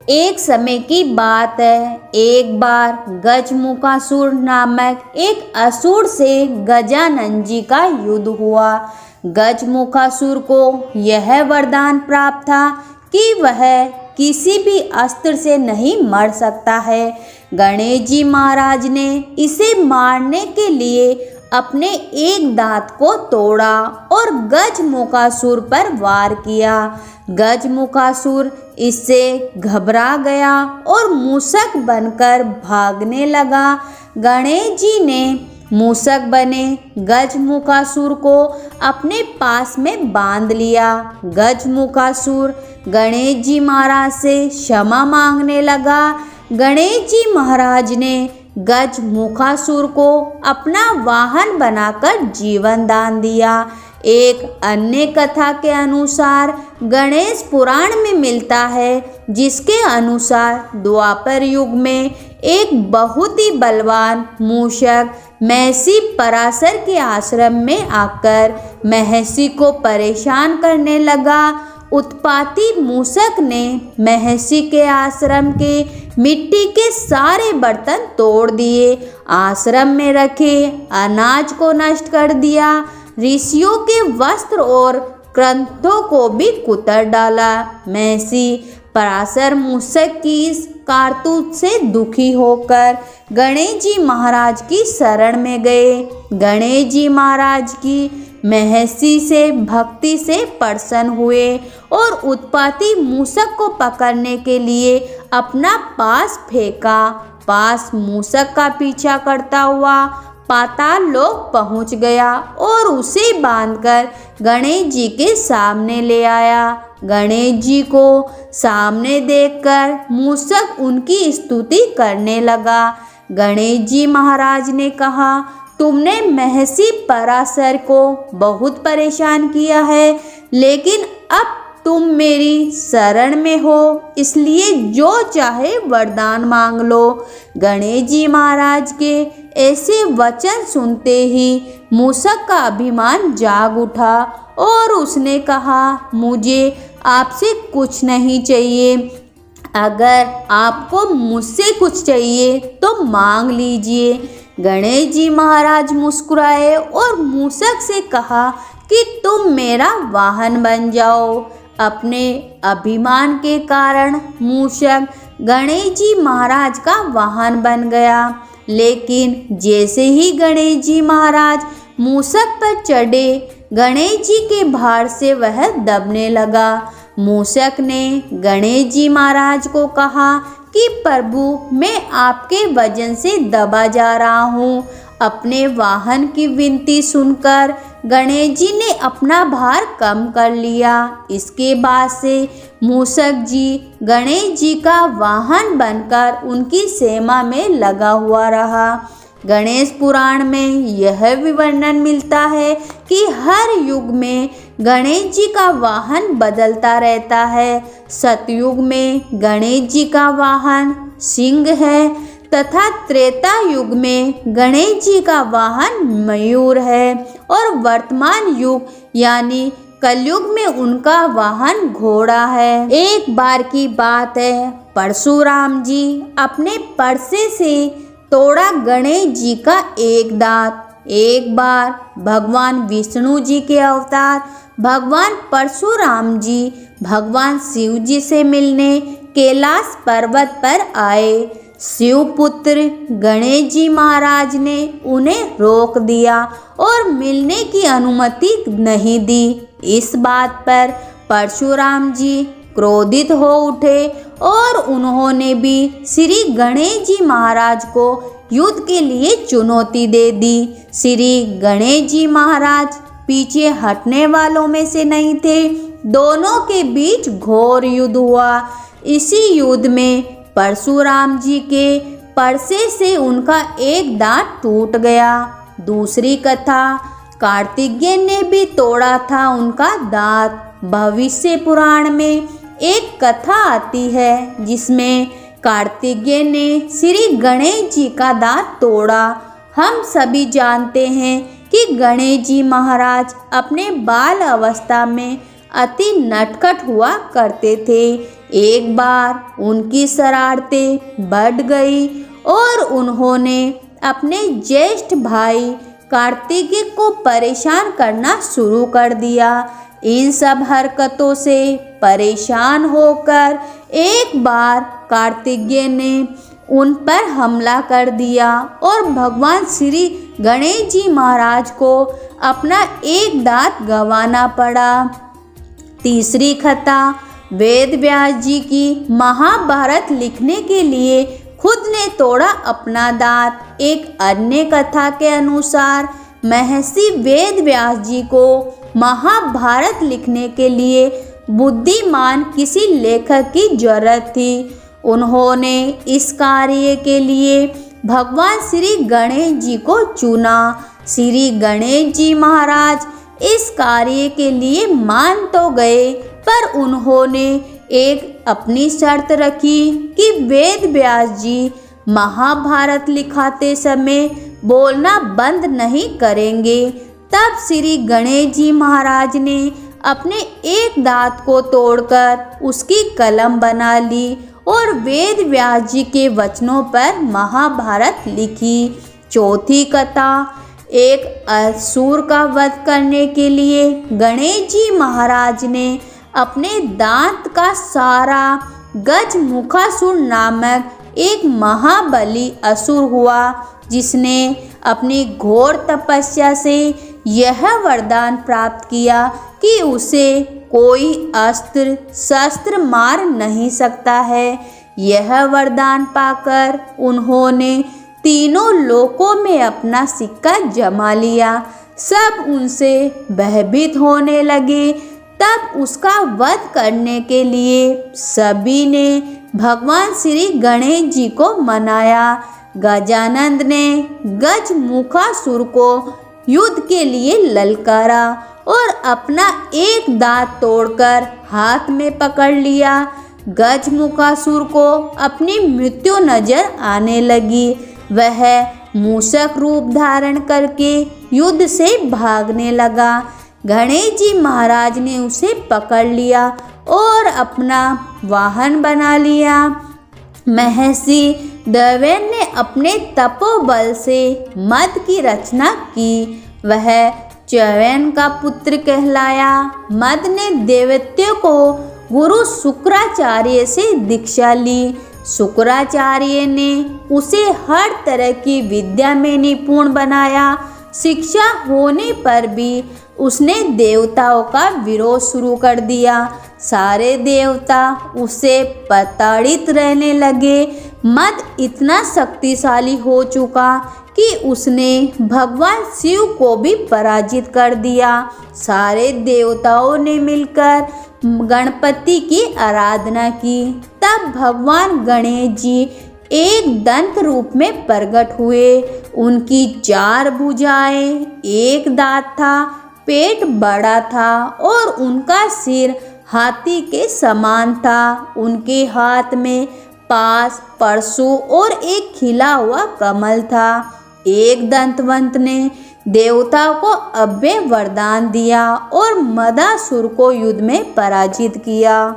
एक समय की बात है, एक बार गजमुखासुर नामक एक असुर से गजानन जी का युद्ध हुआ। गजमुखासुर को यह वरदान प्राप्त था कि वह किसी भी अस्त्र से नहीं मर सकता है। गणेश जी महाराज ने इसे मारने के लिए अपने एक दांत को तोड़ा और गजमुखासुर पर वार किया। गजमुखासुर इससे घबरा गया और मूषक बनकर भागने लगा। गणेश जी ने मूषक बने गजमुखासुर को अपने पास में बांध लिया। गजमुखासुर गणेश जी महाराज से क्षमा मांगने लगा। गणेश जी महाराज ने गजमुखासुर को अपना वाहन बनाकर जीवन दान दिया। एक अन्य कथा के अनुसार गणेश पुराण में मिलता है, जिसके अनुसार द्वापर युग में एक बहुत ही बलवान मूषक महर्षि पराशर के आश्रम में आकर महर्षि को परेशान करने लगा। उत्पाती मूषक ने महर्षि के आश्रम के मिट्टी के सारे बर्तन तोड़ दिए, आश्रम में रखे अनाज को नष्ट कर दिया, ऋषियों के वस्त्र और ग्रंथों को भी कुतर डाला। महर्षि पराशर मूषक की इस कारतूत से दुखी होकर गणेश जी महाराज की शरण में गए। गणेश जी महाराज की महर्षि से भक्ति से प्रसन्न हुए और उत्पाती मूषक को पकड़ने के लिए अपना पास फेंका। पास मूषक का पीछा करता हुआ पाताल लोक पहुंच गया और उसे बांधकर गणेश जी के सामने ले आया। गणेश जी को सामने देखकर मूषक उनकी स्तुति करने लगा। गणेश जी महाराज ने कहा, तुमने महर्षि पराशर को बहुत परेशान किया है, लेकिन अब तुम मेरी शरण में हो, इसलिए जो चाहे वरदान मांग लो। गणेश जी महाराज के ऐसे वचन सुनते ही मूषक का अभिमान जाग उठा और उसने कहा, मुझे आपसे कुछ नहीं चाहिए। अगर आपको मुझसे कुछ चाहिए तो मांग लीजिए। गणेश जी महाराज मुस्कुराए और मूषक से कहा कि तुम मेरा वाहन बन जाओ। अपने अभिमान के कारण मूषक गणेश जी महाराज का वाहन बन गया, लेकिन जैसे ही गणेश जी महाराज मूषक पर चढ़े, गणेश जी के भार से वह दबने लगा। मूषक ने गणेश जी महाराज को कहा कि प्रभु, मैं आपके वजन से दबा जा रहा हूँ। अपने वाहन की विनती सुनकर गणेश जी ने अपना भार कम कर लिया। इसके बाद से मूषक जी गणेश जी का वाहन बनकर उनकी सेवा में लगा हुआ रहा। गणेश पुराण में यह भी वर्णन मिलता है कि हर युग में गणेश जी का वाहन बदलता रहता है। सतयुग में गणेश जी का वाहन सिंह है तथा त्रेता युग में गणेश जी का वाहन मयूर है और वर्तमान युग यानी कलयुग में उनका वाहन घोड़ा है। एक बार की बात है, परशुराम जी अपने परसे से तोड़ा गणेश जी का एक दांत। एक बार भगवान विष्णु जी के अवतार भगवान परशुराम जी भगवान शिव जी से मिलने कैलाश पर्वत पर आए। शिवपुत्र गणेश जी महाराज ने उन्हें रोक दिया और मिलने की अनुमति नहीं दी। इस बात पर परशुराम जी क्रोधित हो उठे और उन्होंने भी श्री गणेश जी महाराज को युद्ध के लिए चुनौती दे दी। श्री गणेश जी महाराज पीछे हटने वालों में से नहीं थे। दोनों के बीच घोर युद्ध हुआ। इसी युद्ध में परशुराम जी के परसे से उनका एक दांत टूट गया। दूसरी कथा, कार्तिकेय ने भी तोड़ा था उनका दांत। भविष्य पुराण में एक कथा आती है जिसमें कार्तिकेय ने श्री गणेश जी का दांत तोड़ा। हम सभी जानते हैं कि गणेश जी महाराज अपने बाल अवस्था में अति नटखट हुआ करते थे। एक बार उनकी शरारतें बढ़ गई और उन्होंने अपने ज्येष्ठ भाई कार्तिकेय को परेशान करना शुरू कर दिया। इन सब हरकतों से परेशान होकर एक बार कार्तिकेय ने उन पर हमला कर दिया और भगवान श्री गणेश जी महाराज को अपना एक दांत गंवाना पड़ा। तीसरी कथा, वेद व्यास जी की महाभारत लिखने के लिए खुद ने तोड़ा अपना दांत। एक अन्य कथा के अनुसार महर्षि वेद व्यास जी को महाभारत लिखने के लिए बुद्धिमान किसी लेखक की जरूरत थी। उन्होंने इस कार्य के लिए भगवान श्री गणेश जी को चुना। श्री गणेश जी महाराज इस कार्य के लिए मान तो गए, पर उन्होंने एक अपनी शर्त रखी कि वेद व्यास जी महाभारत लिखाते समय बोलना बंद नहीं करेंगे। तब श्री गणेश जी महाराज ने अपने एक दांत को तोड़कर उसकी कलम बना ली और वेद व्यास जी के वचनों पर महाभारत लिखी। चौथी कथा, एक असुर का वध करने के लिए गणेश जी महाराज ने अपने दांत का सहारा गजमुखासुर नामक एक महाबली असुर हुआ, जिसने अपनी घोर तपस्या से यह वरदान प्राप्त किया कि उसे कोई अस्त्र शस्त्र मार नहीं सकता है। यह वरदान पाकर उन्होंने तीनों लोकों में अपना सिक्का जमा लिया। सब उनसे भयभीत होने लगे। तब उसका वध करने के लिए सभी ने भगवान श्री गणेश जी को मनाया। गजानंद ने गजमुखासुर को युद्ध के लिए ललकारा और अपना एक दांत तोड़कर हाथ में पकड़ लिया। गजमुखासुर को अपनी मृत्यु नजर आने लगी। वह मूषक रूप धारण करके युद्ध से भागने लगा। गणेश जी महाराज ने उसे पकड़ लिया और अपना वाहन बना लिया। महर्षि दैवेन ने अपने तपोबल से मद की रचना की। वह च्यवन का पुत्र कहलाया। मद ने दैत्यों को गुरु शुक्राचार्य से दीक्षा ली। शुक्राचार्य ने उसे हर तरह की विद्या में निपुण बनाया। शिक्षा होने पर भी उसने देवताओं का विरोध शुरू कर दिया। सारे देवता उससे प्रताड़ित रहने लगे। मद इतना शक्तिशाली हो चुका कि उसने भगवान शिव को भी पराजित कर दिया। सारे देवताओं ने मिलकर गणपति की आराधना की। तब भगवान गणेश जी एक दंत रूप में प्रकट हुए। उनकी 4 भुजाएं, एक दांत था, पेट बड़ा था और उनका सिर हाथी के समान था। उनके हाथ में पास, परशु और एक खिला हुआ कमल था। एक दंतवंत ने देवताओं को अभय वरदान दिया और मदासुर को युद्ध में पराजित किया।